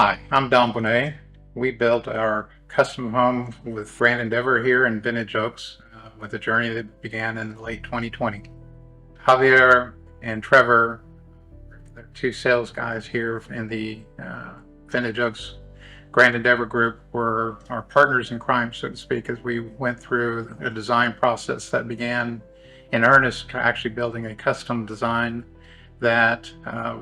Hi, I'm Bohnet. We built our custom home with Grand Endeavor here in Vintage Oaks with a journey that began in late 2020. Javier and Trevor, they're two sales guys here in the Vintage Oaks Grand Endeavor group, were our partners in crime, so to speak, as we went through a design process that began in earnest, actually building a custom design that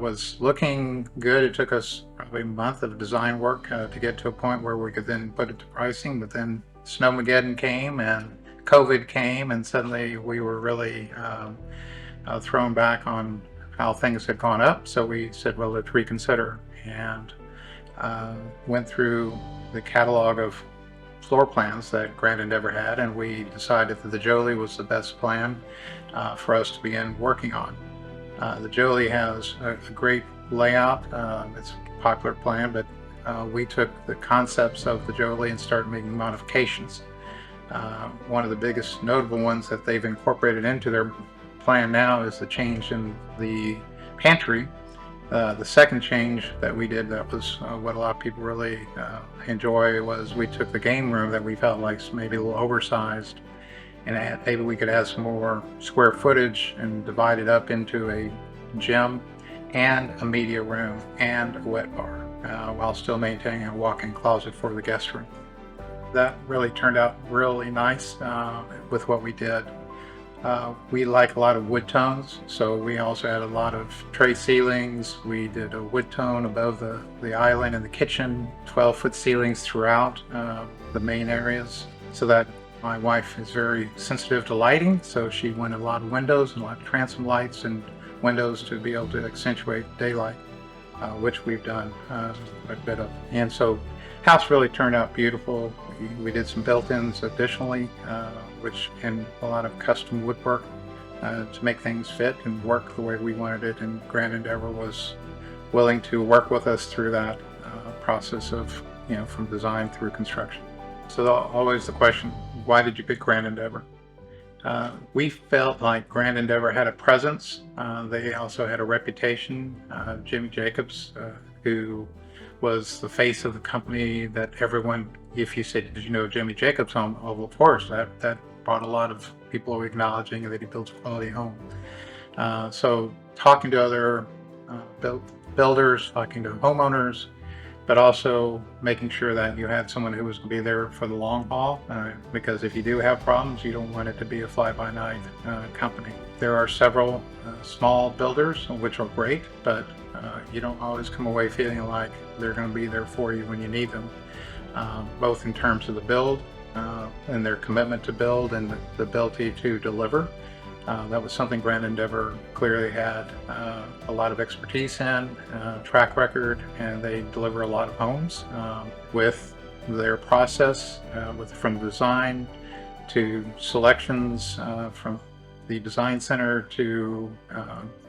was looking good. It took us probably a month of design work to get to a point where we could then put it to pricing, but then Snowmageddon came and COVID came, and suddenly we were really thrown back on how things had gone up. So we said, well, let's reconsider, and went through the catalog of floor plans that Grand Endeavor had, and we decided that the Jolie was the best plan for us to begin working on. The Jolie has a great layout. It's a popular plan, but we took the concepts of the Jolie and started making modifications. One of the biggest notable ones that they've incorporated into their plan now is the change in the pantry. The second change that we did that was what a lot of people really enjoy was we took the game room that we felt like maybe a little oversized, and maybe we could add some more square footage and divide it up into a gym and a media room and a wet bar while still maintaining a walk-in closet for the guest room. That really turned out really nice with what we did. We like a lot of wood tones, so we also had a lot of tray ceilings. We did a wood tone above the island and the kitchen, 12-foot ceilings throughout the main areas, so that my wife is very sensitive to lighting, so she went a lot of windows and a lot of transom lights and windows to be able to accentuate daylight, which we've done quite a bit of. And so house really turned out beautiful. We did some built-ins additionally, which and a lot of custom woodwork to make things fit and work the way we wanted it, and Grand Endeavor was willing to work with us through that process of, from design through construction. So always the question, why did you pick Grand Endeavor? We felt like Grand Endeavor had a presence. They also had a reputation. Jimmy Jacobs, who was the face of the company that everyone, if you said, did you know Jimmy Jacobs home? Oh, of course, that brought a lot of people acknowledging that he builds a quality home. So talking to other builders, talking to homeowners, but also making sure that you had someone who was going to be there for the long haul, because if you do have problems, you don't want it to be a fly-by-night company. There are several small builders, which are great, but you don't always come away feeling like they're going to be there for you when you need them, both in terms of the build and their commitment to build and the ability to deliver. That was something Grand Endeavor clearly had a lot of expertise in, track record, and they deliver a lot of homes with their process, from design to selections, from the design center to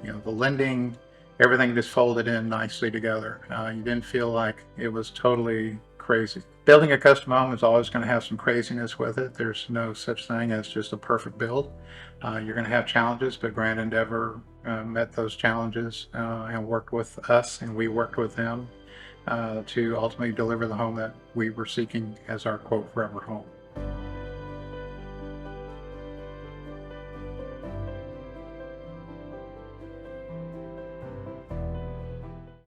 the lending. Everything just folded in nicely together. You didn't feel like it was totally crazy. Building a custom home is always going to have some craziness with it. There's no such thing as just a perfect build. You're going to have challenges, but Grand Endeavor met those challenges and worked with us, and we worked with them to ultimately deliver the home that we were seeking as our quote forever home.